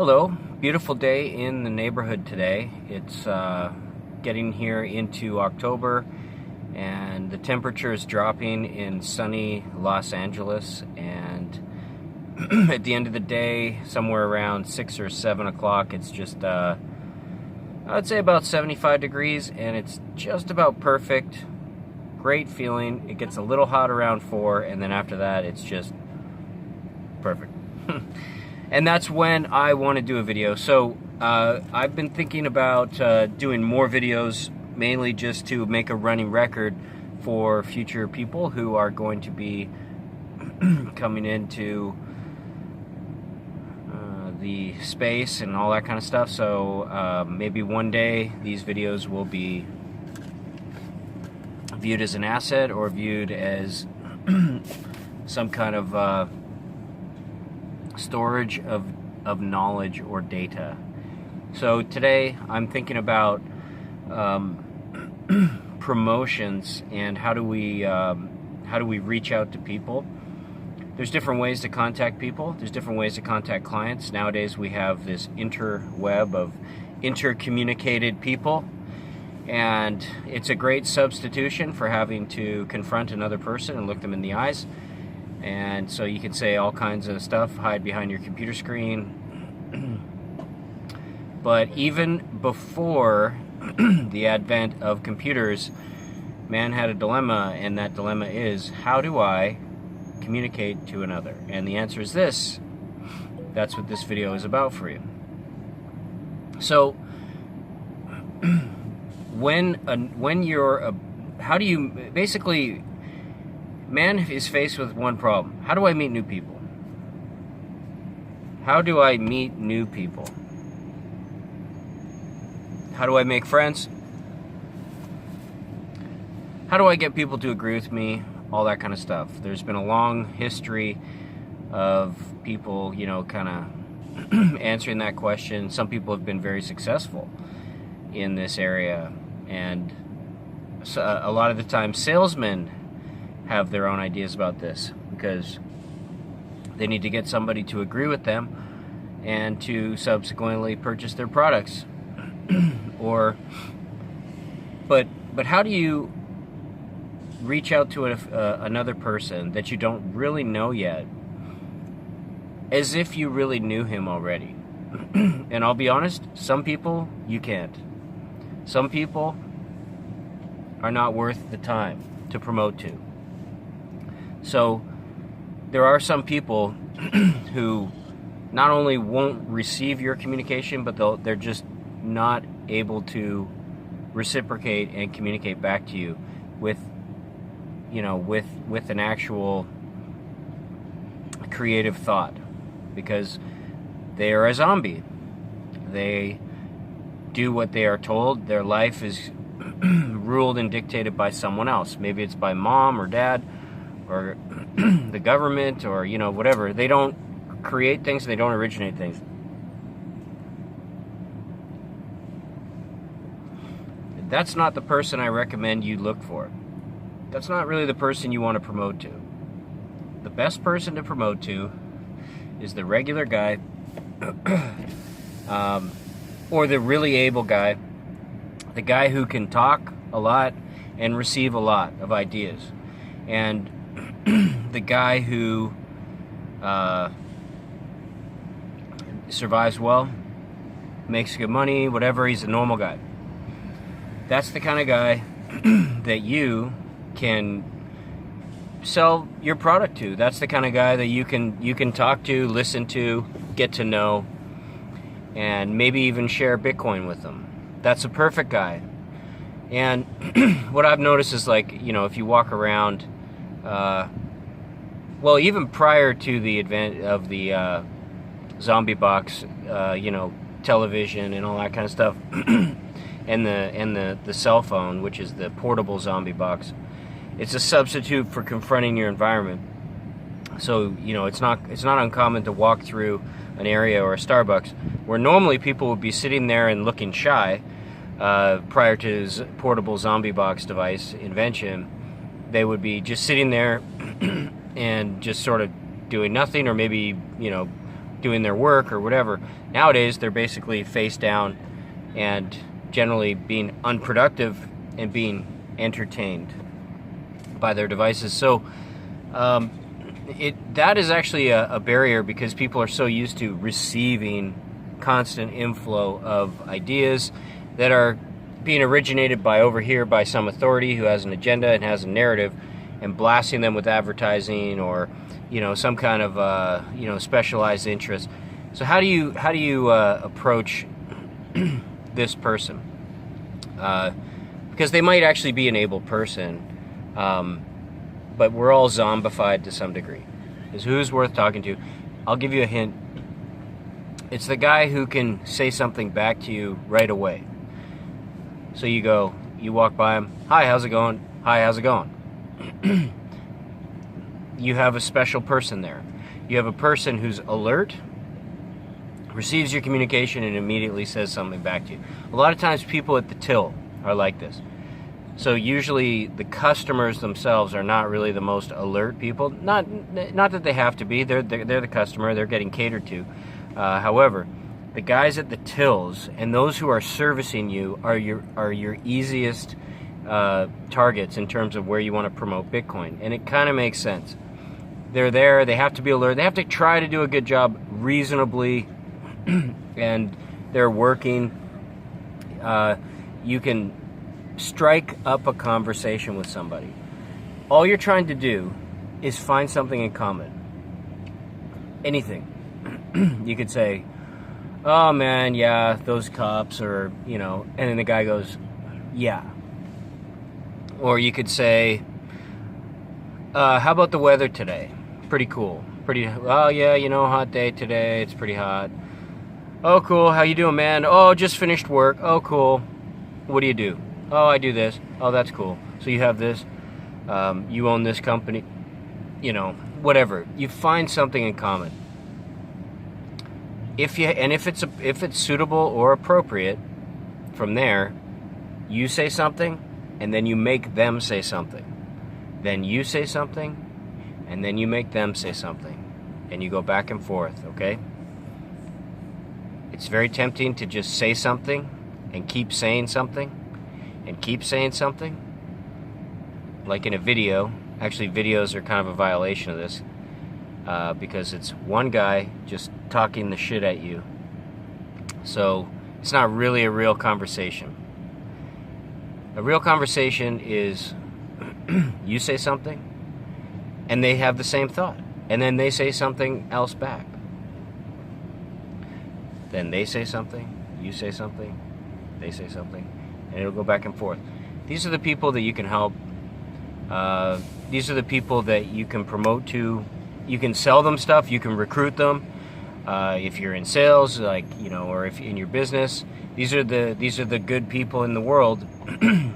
Hello, beautiful day in the neighborhood today. It's getting here into October and the temperature is dropping in sunny Los Angeles, and at the end of the day, somewhere around 6 or 7 o'clock, it's just I'd say about 75 degrees, and it's just about perfect. Great feeling. It gets a little hot around 4, and then after that it's just perfect. And that's when I want to do a video. So I've been thinking about doing more videos, mainly just to make a running record for future people who are going to be coming into the space and all that kind of stuff. So maybe one day these videos will be viewed as an asset or viewed as some kind of storage of knowledge or data. So today I'm thinking about promotions and how do we reach out to people. There's different ways to contact people. There's different ways to contact clients. Nowadays we have this interweb of intercommunicated people, and it's a great substitution for having to confront another person and look them in the eyes. And so you can say all kinds of stuff, hide behind your computer screen. But even before the advent of computers, man had a dilemma, and that dilemma is, how do I communicate to another? And the answer is this. That's what this video is about for you. So when you're how do you basically, man is faced with one problem. How do I meet new people? How do I meet new people? How do I make friends? How do I get people to agree with me? All that kind of stuff. There's been a long history of people, kind of answering that question. Some people have been very successful in this area, and so a lot of the time salesmen have their own ideas about this, because they need to get somebody to agree with them and to subsequently purchase their products. But how do you reach out to another person that you don't really know yet, as if you really knew him already? And I'll be honest, some people you can't. Some people are not worth the time to promote to. So there are some people who not only won't receive your communication, but they're just not able to reciprocate and communicate back to you with an actual creative thought, because they are a zombie. They do what they are told. Their life is ruled and dictated by someone else. Maybe it's by mom or dad or the government, or whatever. They don't create things, they don't originate things. That's not the person I recommend you look for. That's not really the person you want to promote to. The best person to promote to is the regular guy, or the really able guy, the guy who can talk a lot and receive a lot of ideas, and the guy who survives well, makes good money, whatever. He's a normal guy. That's the kind of guy that you can sell your product to. That's the kind of guy that you can talk to, listen to, get to know, and maybe even share Bitcoin with them. That's a perfect guy. And what I've noticed is, if you walk around, well, even prior to the advent of the zombie box, television and all that kind of stuff, and the cell phone, which is the portable zombie box, it's a substitute for confronting your environment. So it's not uncommon to walk through an area or a Starbucks where normally people would be sitting there and looking shy. Prior to his portable zombie box device invention, they would be just sitting there and just sort of doing nothing, or maybe doing their work or whatever. Nowadays, they're basically face down and generally being unproductive and being entertained by their devices. So that is actually a barrier, because people are so used to receiving constant inflow of ideas that are being originated by over here by some authority who has an agenda and has a narrative, and blasting them with advertising or some kind of specialized interest. So how do you approach this person? Because they might actually be an able person, but we're all zombified to some degree. Is who's worth talking to? I'll give you a hint. It's the guy who can say something back to you right away. So you walk by him. Hi, how's it going? Hi, how's it going? You have a special person there. You have a person who's alert, receives your communication, and immediately says something back to you. A lot of times people at the till are like this. So usually the customers themselves are not really the most alert people. Not that they have to be. They're the customer. They're getting catered to. However, the guys at the tills and those who are servicing you are your easiest targets in terms of where you want to promote Bitcoin. And it kind of makes sense. They're there. They have to be alert. They have to try to do a good job reasonably, and they're working. You can strike up a conversation with somebody. All you're trying to do is find something in common. Anything. You could say, oh man, yeah, those cops, or, and then the guy goes, yeah. Or you could say, how about the weather today? Pretty cool. Oh yeah, hot day today, it's pretty hot. Oh cool, how you doing, man? Oh, just finished work. Oh cool. What do you do? Oh, I do this. Oh, that's cool. So you have this, you own this company, whatever. You find something in common. If it's suitable or appropriate, from there, you say something, and then you make them say something. Then you say something, and then you make them say something. And you go back and forth, okay? It's very tempting to just say something and keep saying something and keep saying something. Like in a video. Actually, videos are kind of a violation of this. Because it's one guy just talking the shit at you. So it's not really a real conversation. A real conversation is you say something and they have the same thought, and then they say something else back. Then they say something, you say something, they say something, and it'll go back and forth. These are the people that you can help. These are the people that you can promote to. You can sell them stuff. You can recruit them. If you're in sales, or if in your business, these are the good people in the world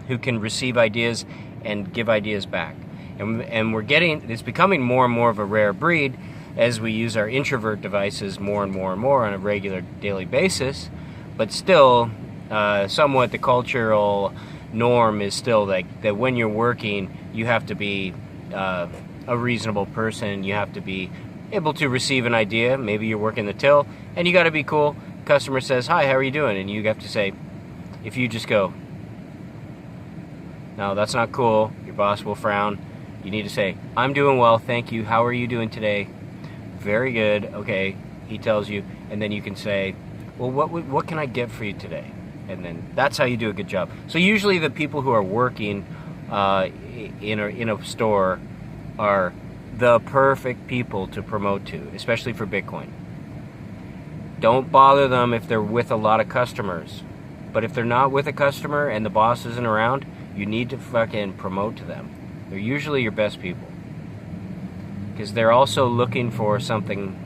who can receive ideas and give ideas back. And it's becoming more and more of a rare breed as we use our introvert devices more and more and more on a regular daily basis. But still, somewhat the cultural norm is still like that when you're working, you have to be a reasonable person. You have to be able to receive an idea. Maybe you're working the till, and you got to be cool. Customer says, "Hi, how are you doing?" And you have to say, if you just go, "No, that's not cool," your boss will frown. You need to say, "I'm doing well, thank you. How are you doing today?" "Very good." "Okay." He tells you, and then you can say, "Well, what can I get for you today?" And then that's how you do a good job. So usually the people who are working in a store are the perfect people to promote to, especially for Bitcoin. Don't bother them if they're with a lot of customers. But if they're not with a customer and the boss isn't around, you need to fucking promote to them. They're usually your best people. Because they're also looking for something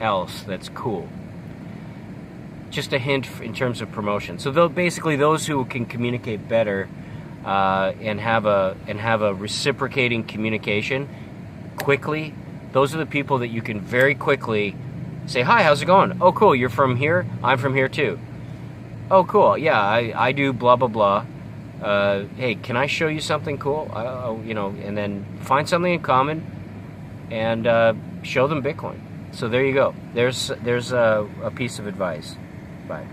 else that's cool. Just a hint in terms of promotion. So basically those who can communicate better and have a reciprocating communication quickly, those are the people that you can very quickly say, "Hi, how's it going?" "Oh, cool, you're from here? I'm from here too." "Oh, cool, yeah, I do blah, blah, blah. Hey, can I show you something cool?" And then find something in common and show them Bitcoin. So there you go. There's a piece of advice. Bye.